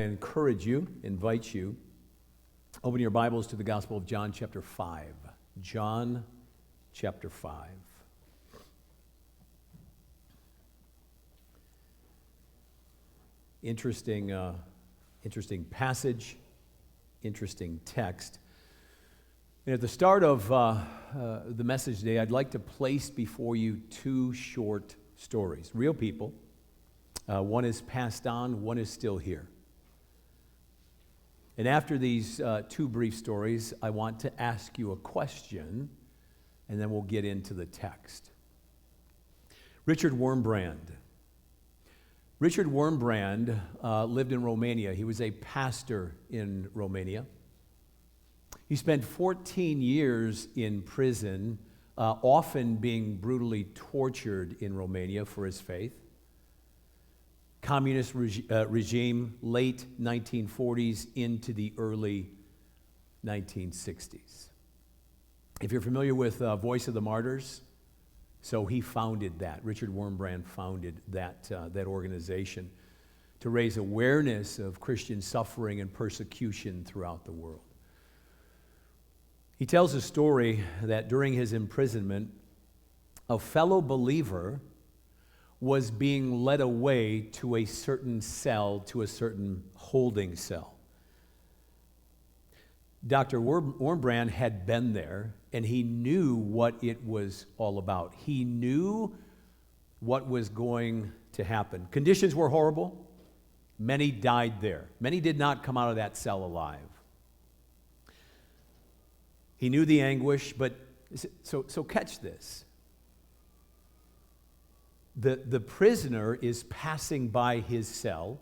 I encourage you, invite you, open your Bibles to the Gospel of John chapter 5. John chapter 5. Interesting passage, interesting text. And at the start of the message today, I'd like to place before you two short stories. Real people. One is passed on, one is still here. And after these two brief stories, I want to ask you a question, and then we'll get into the text. Richard Wurmbrand. Richard Wurmbrand lived in Romania. He was a pastor in Romania. He spent 14 years in prison, often being brutally tortured in Romania for his faith. Communist regime, late 1940s into the early 1960s. If you're familiar with Voice of the Martyrs, so he founded that. Richard Wurmbrand founded that organization to raise awareness of Christian suffering and persecution throughout the world. He tells a story that during his imprisonment, a fellow believer was being led away to a certain cell, to a certain holding cell. Dr. Wurmbrand had been there, and he knew what it was all about. He knew what was going to happen. Conditions were horrible. Many died there. Many did not come out of that cell alive. He knew the anguish, but so catch this. The prisoner is passing by his cell,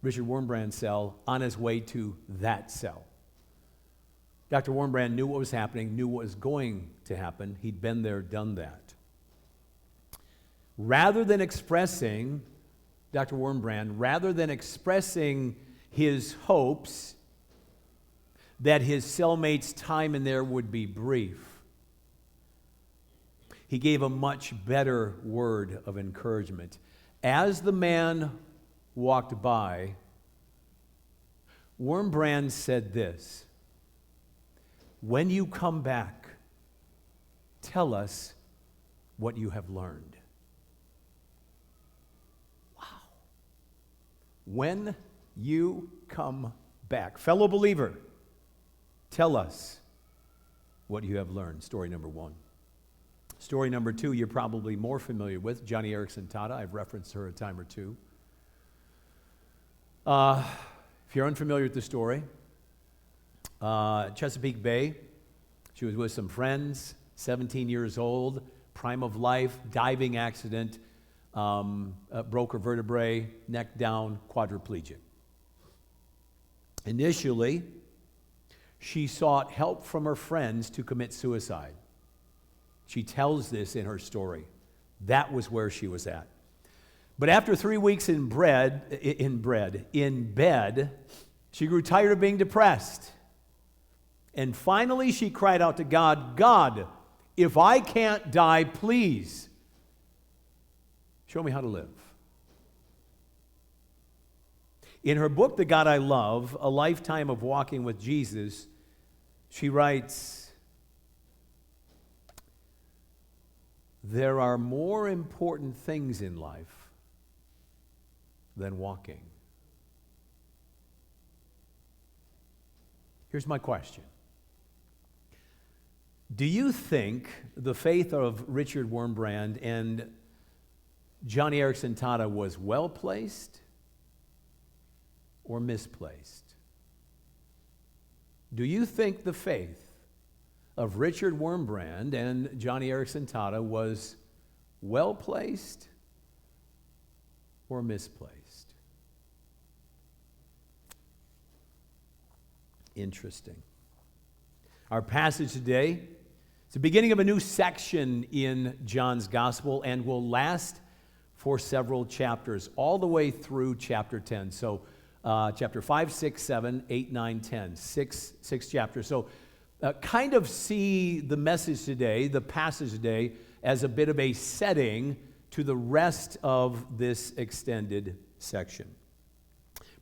Richard Wurmbrand's cell, on his way to that cell. Dr. Wurmbrand knew what was happening, knew what was going to happen. He'd been there, done that. Rather than expressing his hopes that his cellmate's time in there would be brief, he gave a much better word of encouragement. As the man walked by, Wurmbrand said this: "When you come back, tell us what you have learned." Wow. When you come back, fellow believer, tell us what you have learned. Story number one. Story number two, you're probably more familiar with, Joni Eareckson Tada. I've referenced her a time or two. If you're unfamiliar with the story, Chesapeake Bay, she was with some friends, 17 years old, prime of life, diving accident, broke her vertebrae, neck down, quadriplegic. Initially, she sought help from her friends to commit suicide. She tells this in her story. That was where she was at. But after 3 weeks in bed, she grew tired of being depressed. And finally she cried out to God, "God, if I can't die, please show me how to live." In her book, The God I Love, A Lifetime of Walking with Jesus, she writes, "There are more important things in life than walking." Here's my question. Do you think the faith of Richard Wurmbrand and Joni Eareckson Tada was well-placed or misplaced? Do you think the faith of Richard Wurmbrand and Joni Eareckson Tada was well-placed or misplaced? Interesting. Our passage today, it's the beginning of a new section in John's Gospel and will last for several chapters, all the way through chapter 10. So chapter 5, 6, 7, 8, 9, 10. Six chapters. So kind of see the message today, the passage today, as a bit of a setting to the rest of this extended section.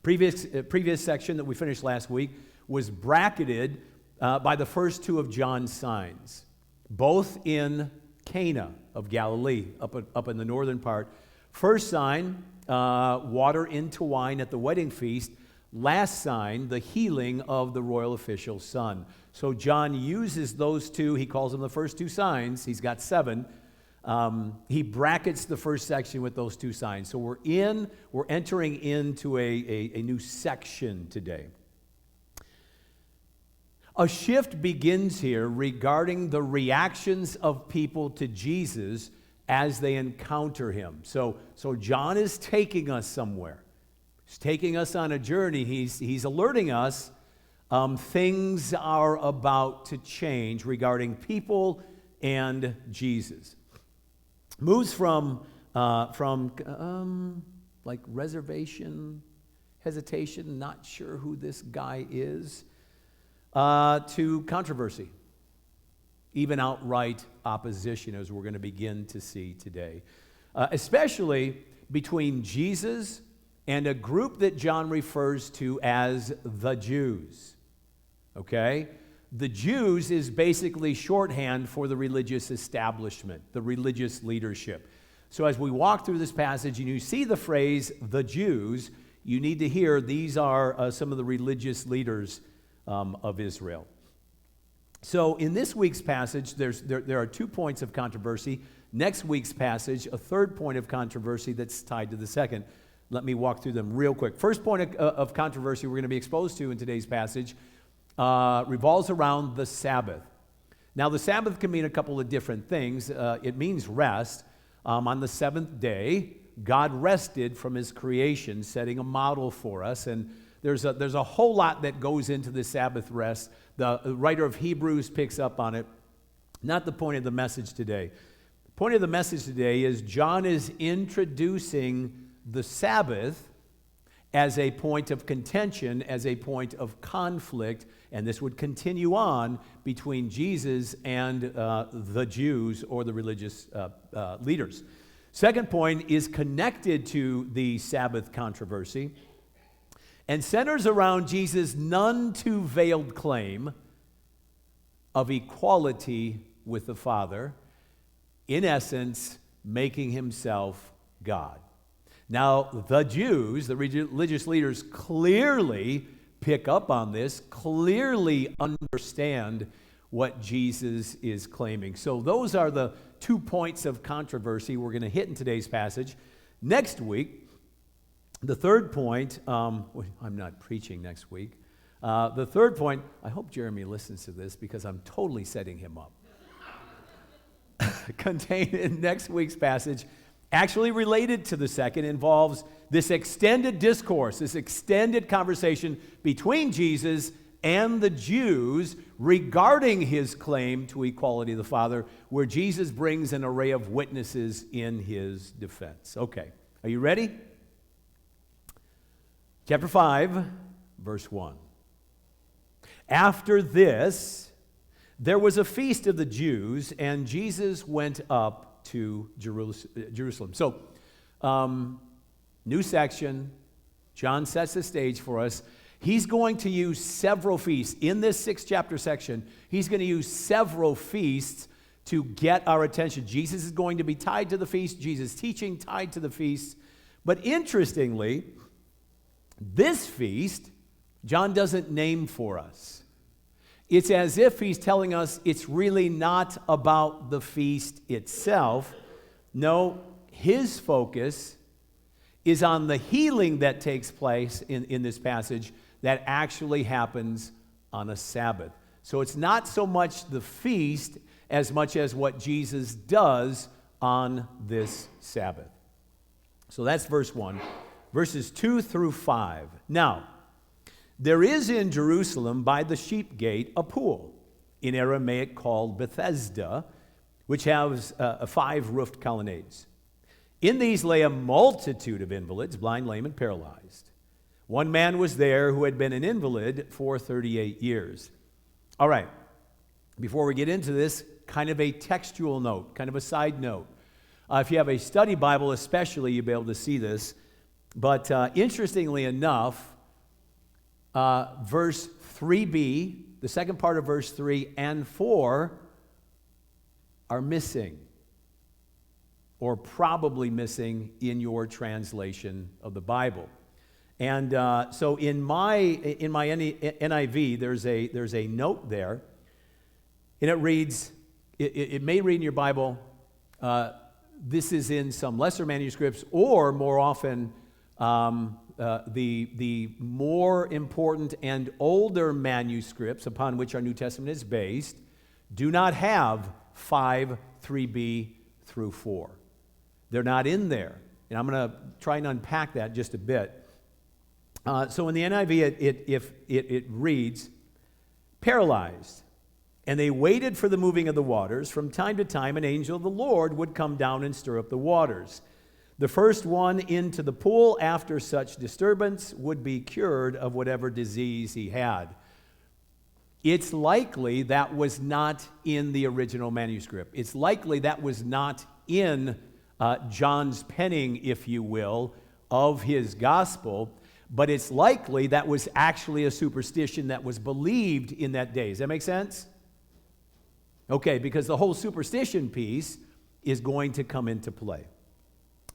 Previous section that we finished last week was bracketed by the first two of John's signs, both in Cana of Galilee, up in the northern part. First sign, water into wine at the wedding feast. Last sign, the healing of the royal official's son. So John uses those two. He calls them the first two signs. He's got 7. He brackets the first section with those 2 signs. So we're entering into a new section today. A shift begins here regarding the reactions of people to Jesus as they encounter him. So John is taking us somewhere. He's taking us on a journey. He's alerting us things are about to change regarding people and Jesus. Moves from like reservation, hesitation, not sure who this guy is, to controversy, even outright opposition, as we're going to begin to see today, especially between Jesus and a group that John refers to as the Jews. Okay? The Jews is basically shorthand for the religious establishment, the religious leadership. So as we walk through this passage and you see the phrase, the Jews, you need to hear these are some of the religious leaders of Israel. So in this week's passage, there are 2 points of controversy. Next week's passage, a third point of controversy that's tied to the second. Let me walk through them real quick. First point of controversy we're going to be exposed to in today's passage revolves around the Sabbath. Now, the Sabbath can mean a couple of different things. It means rest. On the 7th day, God rested from his creation, setting a model for us. And there's a whole lot that goes into the Sabbath rest. The writer of Hebrews picks up on it. Not the point of the message today. The point of the message today is John is introducing the Sabbath as a point of contention, as a point of conflict, and this would continue on between Jesus and the Jews or the religious leaders. Second point is connected to the Sabbath controversy and centers around Jesus' none too veiled claim of equality with the Father, in essence, making himself God. Now, the Jews, the religious leaders, clearly pick up on this, clearly understand what Jesus is claiming. So those are the 2 points of controversy we're going to hit in today's passage. Next week, the third point, I'm not preaching next week. The third point, I hope Jeremy listens to this because I'm totally setting him up. Contained in next week's passage, actually related to the second, involves this extended discourse, this extended conversation between Jesus and the Jews regarding his claim to equality of the Father, where Jesus brings an array of witnesses in his defense. Okay, are you ready? Chapter 5, verse 1. After this, there was a feast of the Jews, and Jesus went up to Jerusalem. So, new section. John sets the stage for us. He's going to use several feasts. In this 6-chapter section, he's going to use several feasts to get our attention. Jesus is going to be tied to the feast. Jesus' teaching tied to the feast. But interestingly, this feast, John doesn't name for us. It's as if he's telling us it's really not about the feast itself. No, his focus is on the healing that takes place in this passage that actually happens on a Sabbath. So it's not so much the feast as much as what Jesus does on this Sabbath. So that's verse 1. Verses 2 through 5. Now, there is in Jerusalem by the sheep gate a pool, in Aramaic called Bethesda, which has 5 roofed colonnades. In these lay a multitude of invalids, blind, lame, and paralyzed. One man was there who had been an invalid for 38 years. All right, before we get into this, kind of a textual note, kind of a side note. If you have a study Bible especially, you'll be able to see this. But interestingly enough, verse 3b, the second part of verse 3 and 4 are missing, or probably missing in your translation of the Bible. And so in my NIV, there's a note there, and it reads, it may read in your Bible, this is in some lesser manuscripts, or more often, the more important and older manuscripts upon which our New Testament is based do not have 5, 3b through 4. They're not in there. And I'm going to try and unpack that just a bit. So in the NIV, it reads, paralyzed, and they waited for the moving of the waters. From time to time, an angel of the Lord would come down and stir up the waters. The first one into the pool after such disturbance would be cured of whatever disease he had. It's likely that was not in the original manuscript. It's likely that was not in John's penning, if you will, of his gospel, but it's likely that was actually a superstition that was believed in that day. Does that make sense? Okay, because the whole superstition piece is going to come into play.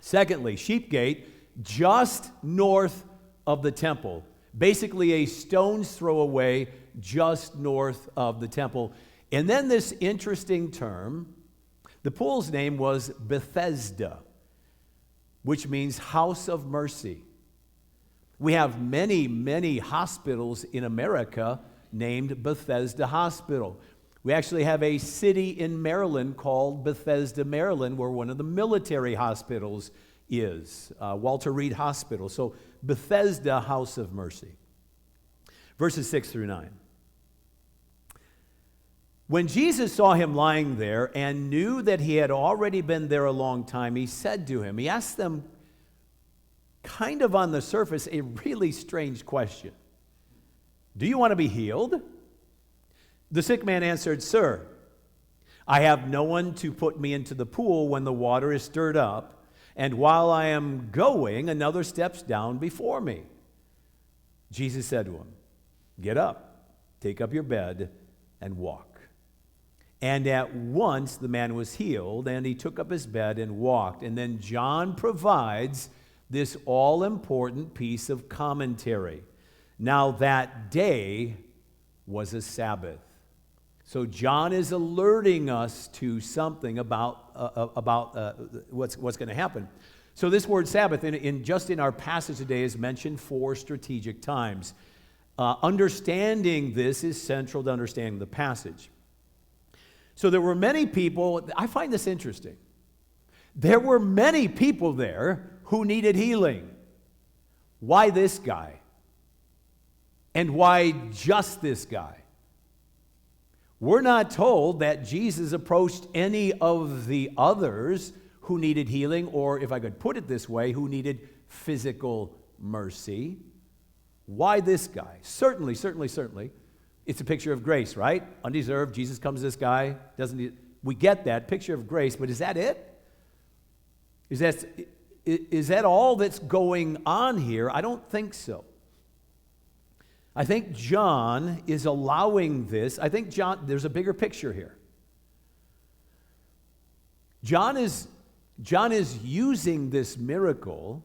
Secondly, Sheep Gate, just north of the temple, basically a stone's throw away just north of the temple. And then this interesting term, the pool's name was Bethesda, which means house of mercy. We have many, many hospitals in America named Bethesda Hospital. We actually have a city in Maryland called Bethesda, Maryland, where one of the military hospitals is, Walter Reed Hospital. So Bethesda, house of mercy. Verses 6 through 9. When Jesus saw him lying there and knew that he had already been there a long time, he said to him, he asked them kind of on the surface a really strange question. Do you want to be healed? The sick man answered, Sir, I have no one to put me into the pool when the water is stirred up, and while I am going, another steps down before me. Jesus said to him, Get up, take up your bed, and walk. And at once the man was healed, and he took up his bed and walked. And then John provides this all-important piece of commentary. Now that day was a Sabbath. So John is alerting us to something about what's going to happen. So this word Sabbath, just in our passage today, is mentioned 4 strategic times. Understanding this is central to understanding the passage. So there were many people, I find this interesting. There were many people there who needed healing. Why this guy? And why just this guy? We're not told that Jesus approached any of the others who needed healing, or if I could put it this way, who needed physical mercy. Why this guy? Certainly. It's a picture of grace, right? Undeserved. Jesus comes to this guy. We get that picture of grace, but is that it? Is that all that's going on here? I don't think so. I think John is allowing this. I think there's a bigger picture here. John is using this miracle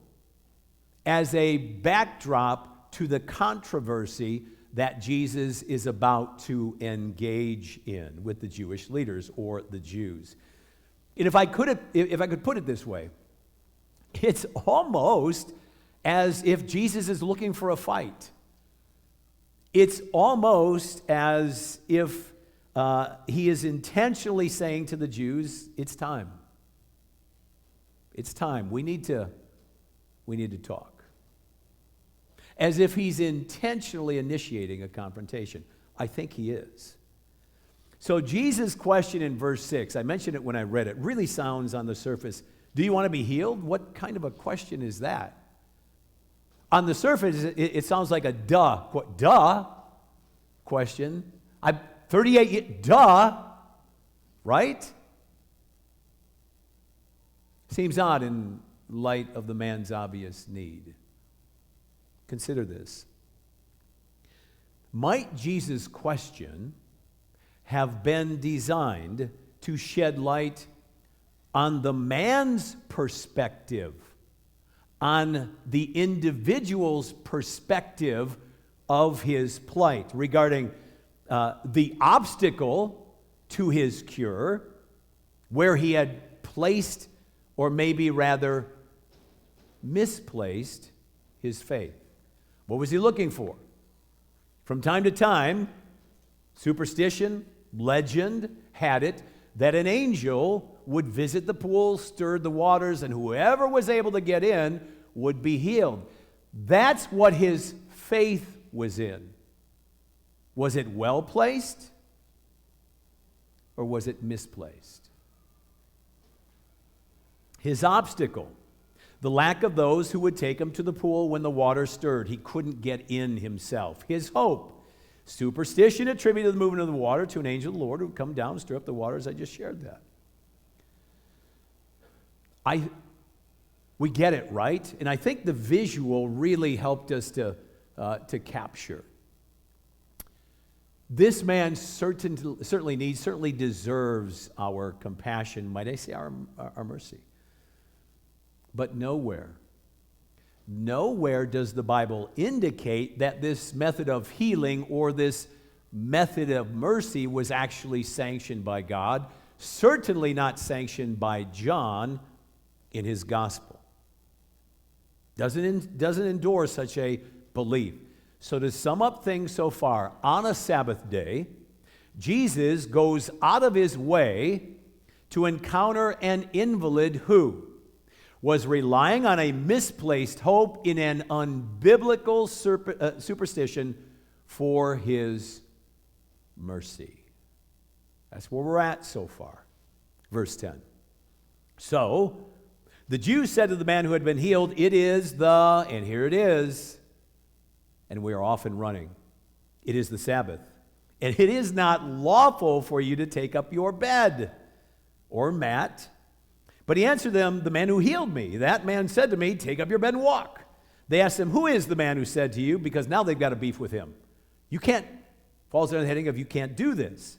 as a backdrop to the controversy that Jesus is about to engage in with the Jewish leaders or the Jews. And if I could put it this way, it's almost as if Jesus is looking for a fight. It's almost as if he is intentionally saying to the Jews, it's time. It's time. We need to talk. As if he's intentionally initiating a confrontation. I think he is. So Jesus' question in verse 6, I mentioned it when I read it, really sounds on the surface, do you want to be healed? What kind of a question is that? On the surface, it sounds like a duh question. I'm 38, duh, right? Seems odd in light of the man's obvious need. Consider this. Might Jesus' question have been designed to shed light on the man's perspective, on the individual's perspective of his plight regarding the obstacle to his cure, where he had placed, or maybe rather misplaced, his faith. What was he looking for? From time to time, superstition, legend had it that an angel would visit the pool, stir the waters, and whoever was able to get in would be healed. That's what his faith was in. Was it well placed, or was it misplaced? His obstacle, the lack of those who would take him to the pool when the water stirred. He couldn't get in himself. His hope, superstition attributed the movement of the water to an angel of the Lord who would come down and stir up the waters. I just shared that. We get it, right? And I think the visual really helped us to capture. This man certainly deserves our compassion, might I say our mercy. But nowhere does the Bible indicate that this method of healing or this method of mercy was actually sanctioned by God, certainly not sanctioned by John in his gospel. Doesn't endorse such a belief. So to sum up things so far, on a Sabbath day, Jesus goes out of his way to encounter an invalid who was relying on a misplaced hope in an unbiblical superstition for his mercy. That's where we're at so far. Verse 10. So the Jews said to the man who had been healed, "It is the," and here it is, and we are often running, "it is the Sabbath, and it is not lawful for you to take up your bed," or mat. But he answered them, "The man who healed me, that man said to me, 'Take up your bed and walk.'" They asked him, "Who is the man who said to you?" Because now they've got a beef with him. You can't, falls under the heading of you can't do this.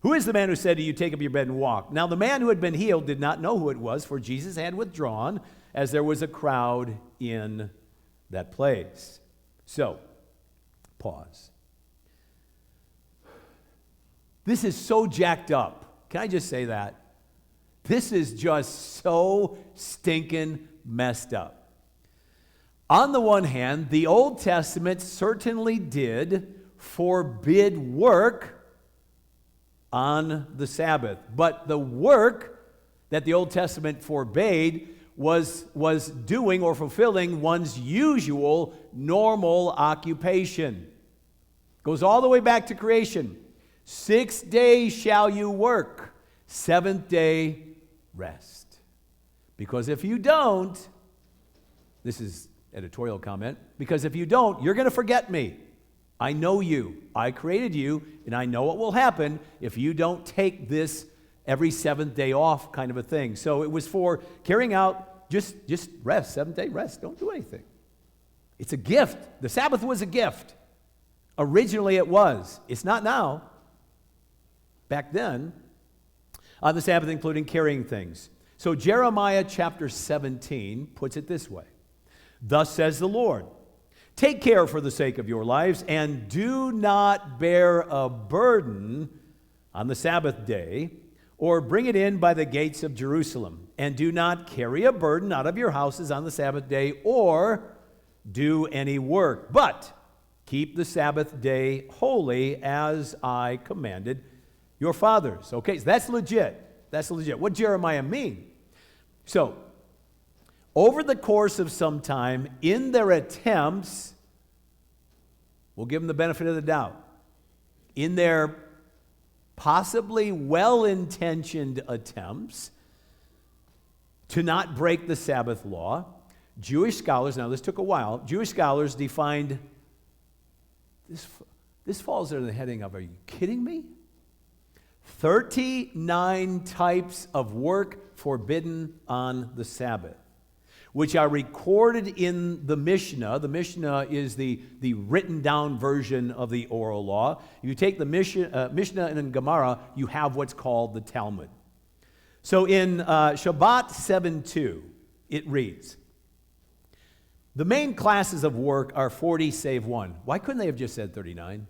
"Who is the man who said to you, 'Take up your bed and walk'?" Now the man who had been healed did not know who it was, for Jesus had withdrawn, as there was a crowd in that place. So, pause. This is so jacked up. Can I just say that? This is just so stinking messed up. On the one hand, the Old Testament certainly did forbid work on the Sabbath. But the work that the Old Testament forbade was doing or fulfilling one's usual, normal occupation. Goes all the way back to creation. 6 days shall you work, 7th day rest. Because if you don't, this is editorial comment, because if you don't, you're going to forget me. I know you. I created you, and I know what will happen if you don't take this every 7th day off kind of a thing. So it was for carrying out just rest, 7th day rest. Don't do anything. It's a gift. The Sabbath was a gift. Originally it was. It's not now. Back then, on the Sabbath, including carrying things. So Jeremiah chapter 17 puts it this way. "Thus says the Lord, take care for the sake of your lives, and do not bear a burden on the Sabbath day, or bring it in by the gates of Jerusalem. And do not carry a burden out of your houses on the Sabbath day, or do any work. But keep the Sabbath day holy, as I commanded your fathers." Okay, so that's legit. That's legit. What Jeremiah mean? So, over the course of some time, in their attempts, we'll give them the benefit of the doubt, in their possibly well-intentioned attempts to not break the Sabbath law, Jewish scholars, now this took a while, Jewish scholars defined, this falls under the heading of, are you kidding me? 39 types of work forbidden on the Sabbath, which are recorded in the Mishnah. The Mishnah is the written down version of the oral law. If you take the Mishnah and Gemara, you have what's called the Talmud. So in Shabbat 7:2, it reads, the main classes of work are 40 save one. Why couldn't they have just said 39?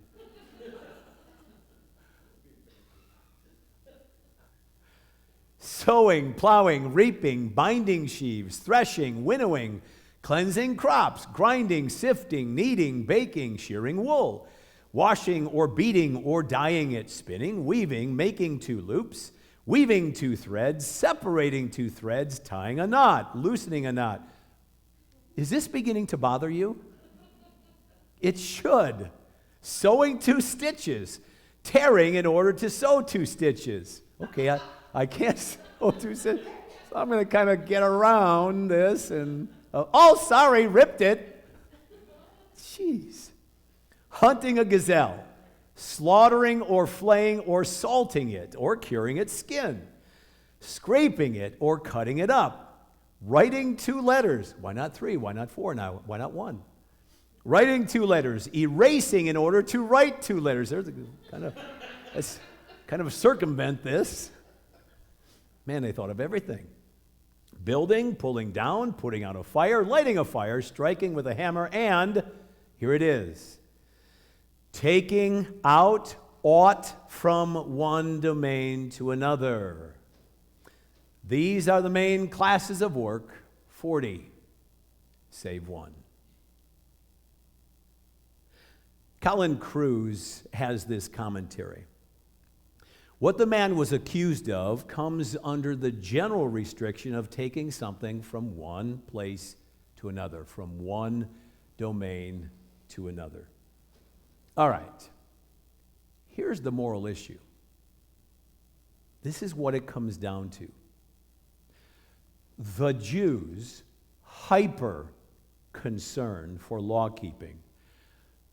Sowing, plowing, reaping, binding sheaves, threshing, winnowing, cleansing crops, grinding, sifting, kneading, baking, shearing wool, washing or beating or dyeing it, spinning, weaving, making two loops, weaving two threads, separating two threads, tying a knot, loosening a knot. Is this beginning to bother you? It should. Sewing two stitches, tearing in order to sew two stitches. Okay, I can't sew two stitches, so I'm going to kind of get around this and, sorry, ripped it. Jeez. Hunting a gazelle, slaughtering or flaying or salting it or curing its skin, scraping it or cutting it up, writing two letters. Why not three? Why not four now? Why not one? Writing two letters, erasing in order to write two letters. There's let's kind of circumvent this. Man, they thought of everything. Building, pulling down, putting out a fire, lighting a fire, striking with a hammer, and here it is, taking out aught from one domain to another. These are the main classes of work, 40, save one. Colin Kruse has this commentary. What the man was accused of comes under the general restriction of taking something from one place to another, from one domain to another. All right, here's the moral issue. This is what it comes down to. The Jews' hyper concern for law keeping,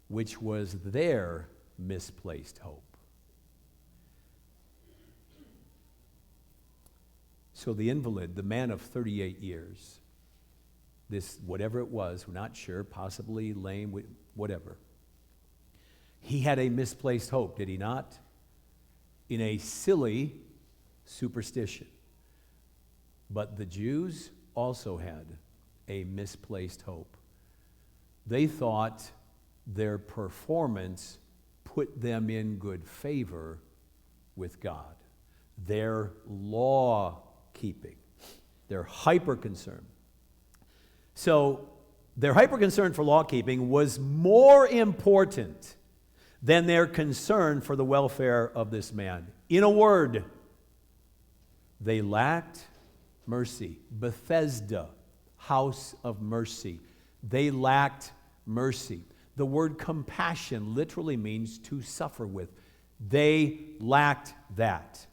which was their misplaced hope. So the invalid, the man of 38 years, this whatever it was, we're not sure, possibly lame, whatever. He had a misplaced hope, did he not? In a silly superstition. But the Jews also had a misplaced hope. They thought their performance put them in good favor with God. Their law keeping. They're hyper concerned. So their hyper concern for law keeping was more important than their concern for the welfare of this man. In a word, they lacked mercy. Bethesda, house of mercy. They lacked mercy. The word compassion literally means to suffer with. They lacked that.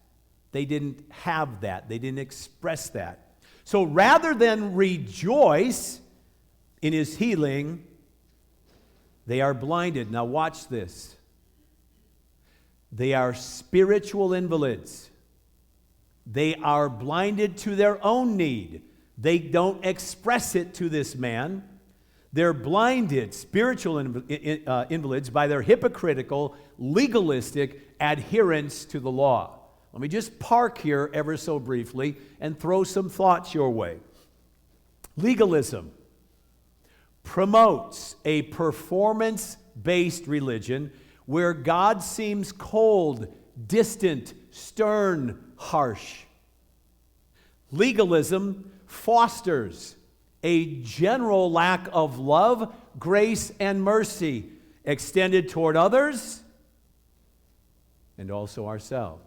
They didn't have that. They didn't express that. So rather than rejoice in his healing, they are blinded. Now watch this. They are spiritual invalids. They are blinded to their own need. They don't express it to this man. They're blinded, spiritual invalids, by their hypocritical, legalistic adherence to the law. Let me just park here ever so briefly and throw some thoughts your way. Legalism promotes a performance-based religion where God seems cold, distant, stern, harsh. Legalism fosters a general lack of love, grace, and mercy extended toward others and also ourselves.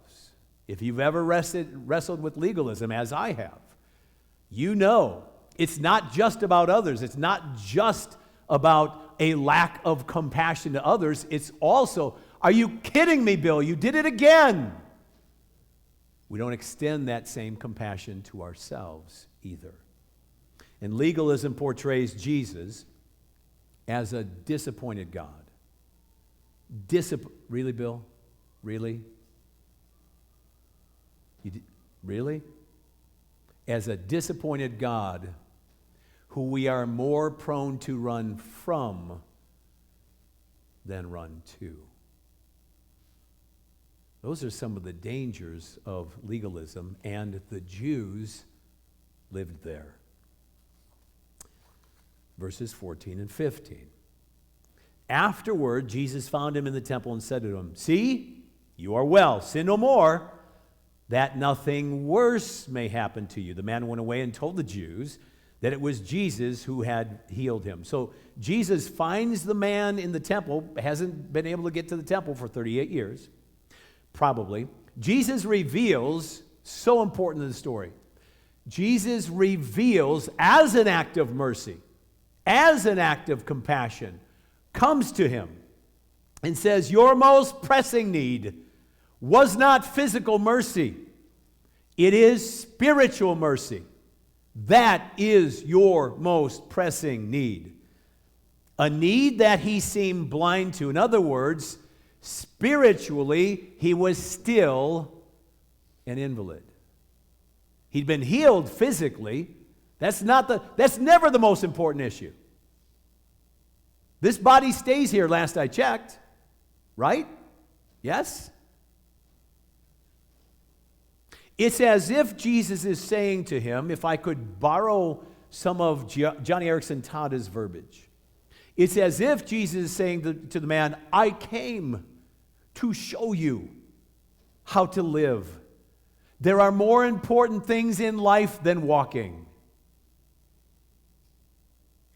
If you've ever wrestled with legalism, as I have, you know it's not just about others. It's not just about a lack of compassion to others. It's also, are you kidding me, Bill? You did it again. We don't extend that same compassion to ourselves either. And legalism portrays Jesus as a disappointed God. Really, Bill? Really? Really? As a disappointed God who we are more prone to run from than run to. Those are some of the dangers of legalism, and the Jews lived there. Verses 14 and 15. Afterward, Jesus found him in the temple and said to him, "See, you are well. Sin no more, that nothing worse may happen to you." The man went away and told the Jews that it was Jesus who had healed him. So Jesus finds the man in the temple, hasn't been able to get to the temple for 38 years, probably. Jesus reveals, so important to the story, Jesus reveals as an act of mercy, as an act of compassion, comes to him and says, your most pressing need was not physical mercy. It is spiritual mercy. That is your most pressing need. A need that he seemed blind to. In other words, spiritually, he was still an invalid. He'd been healed physically. That's never the most important issue. This body stays here, last I checked. Right? Yes? It's as if Jesus is saying to him, if I could borrow some of Johnny Erickson Tada's verbiage, it's as if Jesus is saying to the man, I came to show you how to live. There are more important things in life than walking.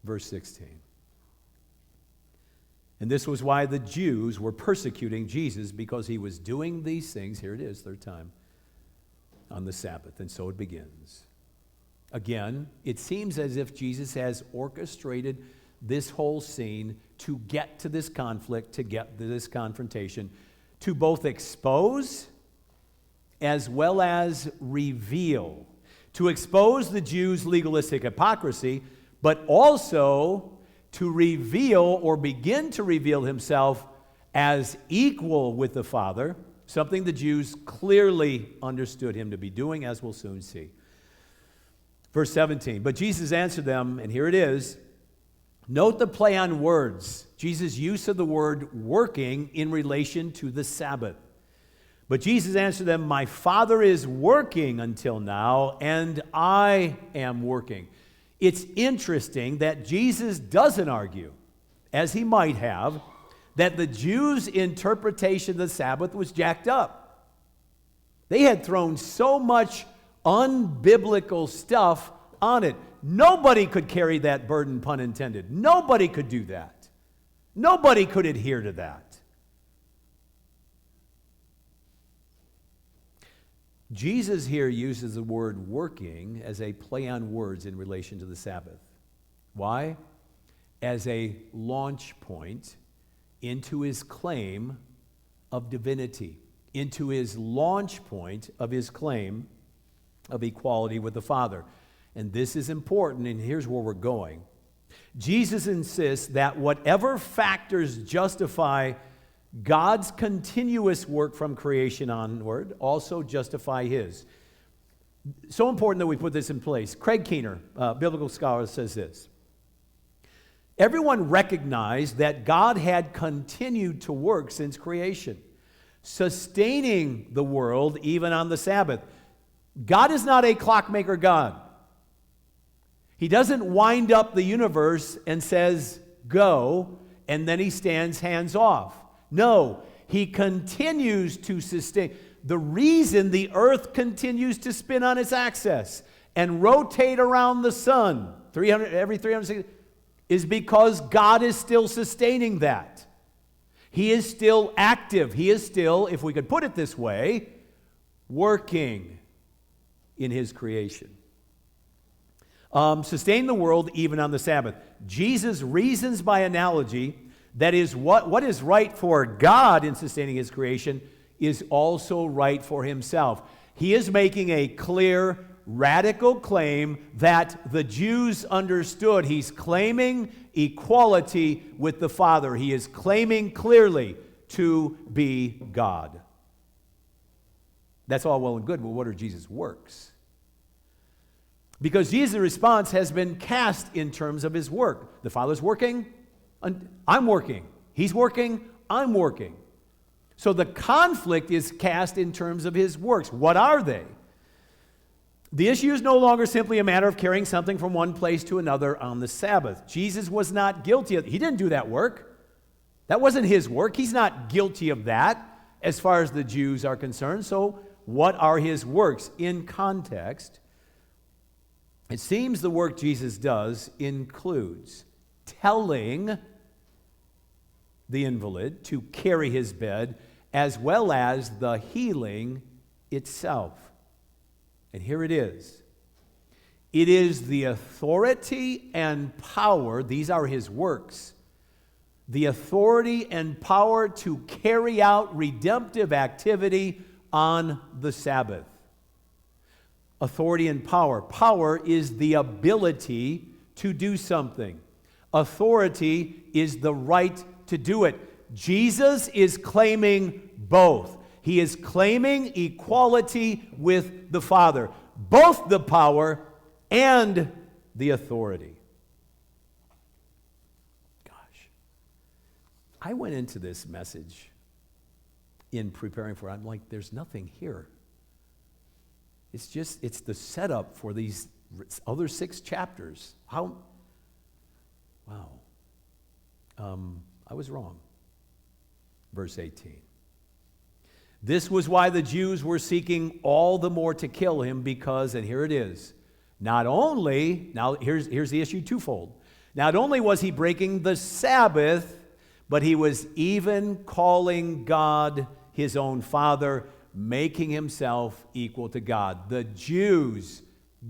Verse 16. And this was why the Jews were persecuting Jesus, because he was doing these things, here it is, third time, on the Sabbath. And so it begins. Again, it seems as if Jesus has orchestrated this whole scene to get to this conflict, to get to this confrontation, to both expose as well as reveal. To expose the Jews' legalistic hypocrisy, but also to reveal or begin to reveal himself as equal with the Father, something the Jews clearly understood him to be doing, as we'll soon see. Verse 17, but Jesus answered them, and here it is. Note the play on words. Jesus' use of the word working in relation to the Sabbath. But Jesus answered them, my Father is working until now, and I am working. It's interesting that Jesus doesn't argue, as he might have, that the Jews' interpretation of the Sabbath was jacked up. They had thrown so much unbiblical stuff on it. Nobody could carry that burden, pun intended. Nobody could do that. Nobody could adhere to that. Jesus here uses the word working as a play on words in relation to the Sabbath. Why? As a launch point into his claim of divinity, into his launch point of his claim of equality with the Father. And this is important, and here's where we're going. Jesus insists that whatever factors justify God's continuous work from creation onward also justify his. So important that we put this in place. Craig Keener, biblical scholar, says this. Everyone recognized that God had continued to work since creation, sustaining the world even on the Sabbath. God is not a clockmaker God. He doesn't wind up the universe and says, go, and then he stands hands off. No, he continues to sustain. The reason the earth continues to spin on its axis and rotate around the sun every 360 is because God is still sustaining that. He is still active. He is still, if we could put it this way, working in his creation. Sustain the world even on the Sabbath. Jesus reasons by analogy that is what is right for God in sustaining his creation is also right for himself. He is making a clear, radical claim that the Jews understood. He's claiming equality with the Father. He is claiming clearly to be God. That's all well and good, but what are Jesus' works? Because Jesus' response has been cast in terms of his work. The Father's working, I'm working. He's working, I'm working. So the conflict is cast in terms of his works. What are they? The issue is no longer simply a matter of carrying something from one place to another on the Sabbath. Jesus was not guilty of it. He didn't do that work. That wasn't his work. He's not guilty of that as far as the Jews are concerned. So what are his works? In context, it seems the work Jesus does includes telling the invalid to carry his bed, as well as the healing itself. And here it is. It is the authority and power, these are his works, the authority and power to carry out redemptive activity on the Sabbath. Authority and power. Power is the ability to do something. Authority is the right to do it. Jesus is claiming both. He is claiming equality with the Father, both the power and the authority. Gosh, I went into this message in preparing for it. I'm like, there's nothing here. It's the setup for these other 6 chapters. Wow. I was wrong. Verse 18. This was why the Jews were seeking all the more to kill him, because, and here it is, not only, now here's the issue twofold. Not only was he breaking the Sabbath, but he was even calling God his own Father, making himself equal to God. The Jews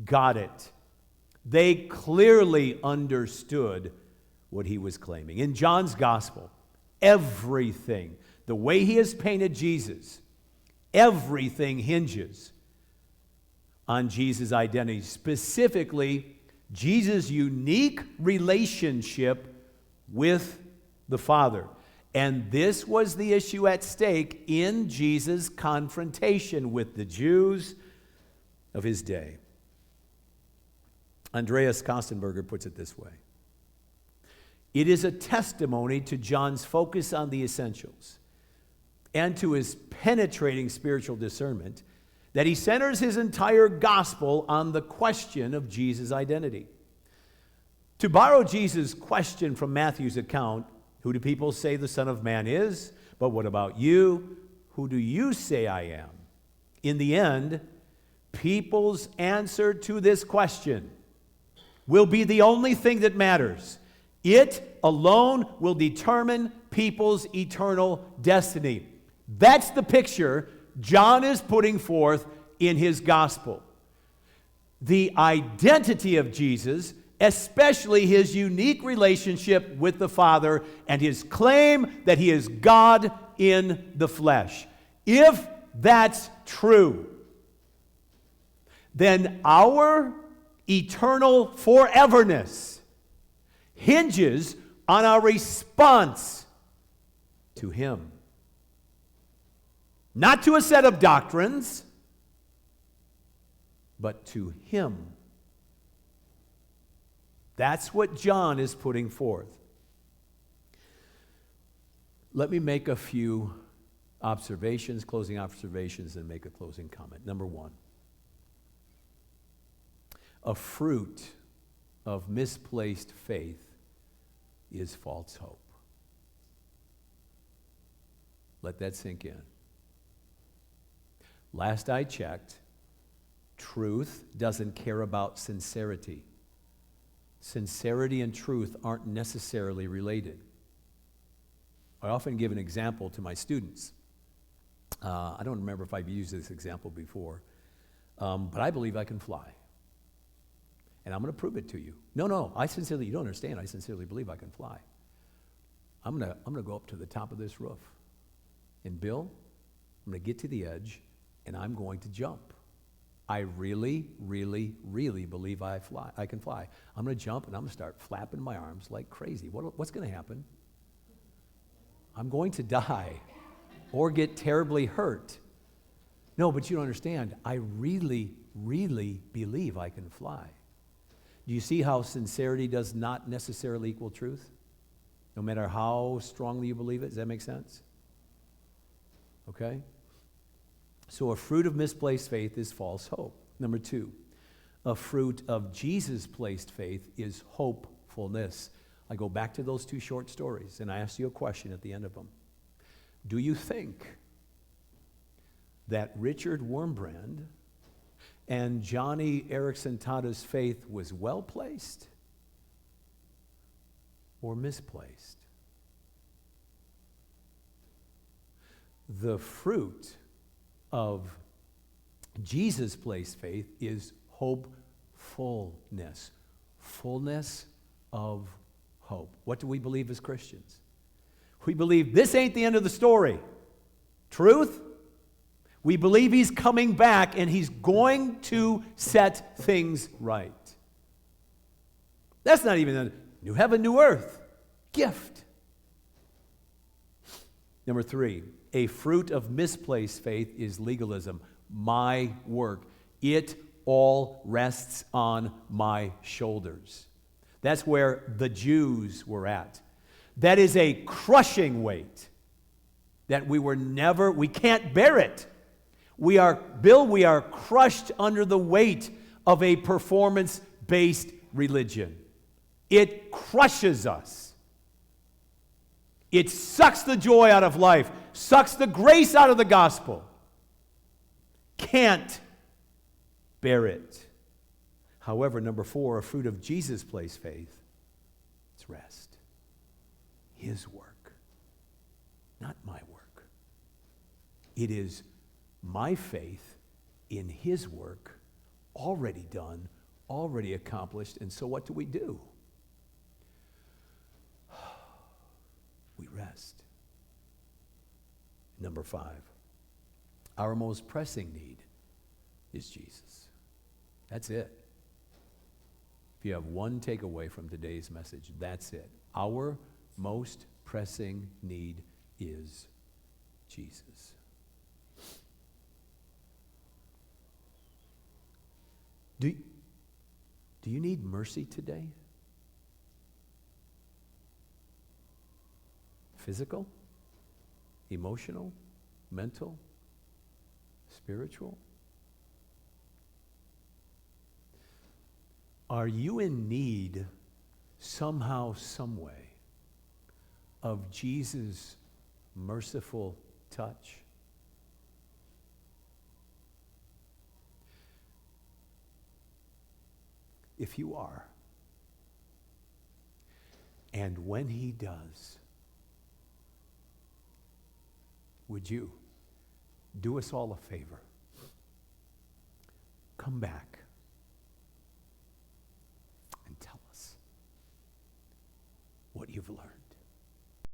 got it. They clearly understood what he was claiming. In John's gospel, everything, the way he has painted Jesus, everything hinges on Jesus' identity, specifically Jesus' unique relationship with the Father. And this was the issue at stake in Jesus' confrontation with the Jews of his day. Andreas Kostenberger puts it this way. It is a testimony to John's focus on the essentials and to his penetrating spiritual discernment that he centers his entire gospel on the question of Jesus' identity. To borrow Jesus' question from Matthew's account, who do people say the Son of Man is? But what about you? Who do you say I am? In the end, people's answer to this question will be the only thing that matters. It alone will determine people's eternal destiny. That's the picture John is putting forth in his gospel. The identity of Jesus, especially his unique relationship with the Father and his claim that he is God in the flesh. If that's true, then our eternal foreverness hinges on our response to him. Not to a set of doctrines, but to him. That's what John is putting forth. Let me make a few observations, closing observations, and make a closing comment. Number one, a fruit of misplaced faith is false hope. Let that sink in. Last I checked, truth doesn't care about sincerity. Sincerity and truth aren't necessarily related. I often give an example to my students. I don't remember if I've used this example before, but I believe I can fly. And I'm going to prove it to you. No, you don't understand. I sincerely believe I can fly. I'm going to go up to the top of this roof. And Bill, I'm going to get to the edge, and I'm going to jump. I really, really, really believe I can fly. I'm going to jump, and I'm going to start flapping my arms like crazy. What's going to happen? I'm going to die or get terribly hurt. No, but you don't understand. I really, really believe I can fly. Do you see how sincerity does not necessarily equal truth? No matter how strongly you believe it. Does that make sense? Okay? So a fruit of misplaced faith is false hope. Number 2, a fruit of Jesus-placed faith is hopefulness. I go back to those 2 short stories, and I ask you a question at the end of them. Do you think that Richard Wurmbrand and Johnny Erickson Tada's faith was well-placed or misplaced? The fruit of Jesus-placed faith is hopefulness. Fullness of hope. What do we believe as Christians? We believe this ain't the end of the story. Truth? We believe he's coming back and he's going to set things right. That's not even a new heaven, new earth. Gift. Number 3, a fruit of misplaced faith is legalism. My work. It all rests on my shoulders. That's where the Jews were at. That is a crushing weight that we can't bear it. We are crushed under the weight of a performance-based religion. It crushes us. It sucks the joy out of life, sucks the grace out of the gospel. Can't bear it. However, number 4, a fruit of Jesus-placed faith, it's rest. His work, not my work. It is my faith in his work, already done, already accomplished, and so what do? We rest. Number 5, our most pressing need is Jesus. That's it. If you have one takeaway from today's message, that's it. Our most pressing need is Jesus. Do you need mercy today? Physical? Emotional? Mental? Spiritual? Are you in need somehow, some way of Jesus' merciful touch? If you are, and when he does, would you do us all a favor? Come back and tell us what you've learned.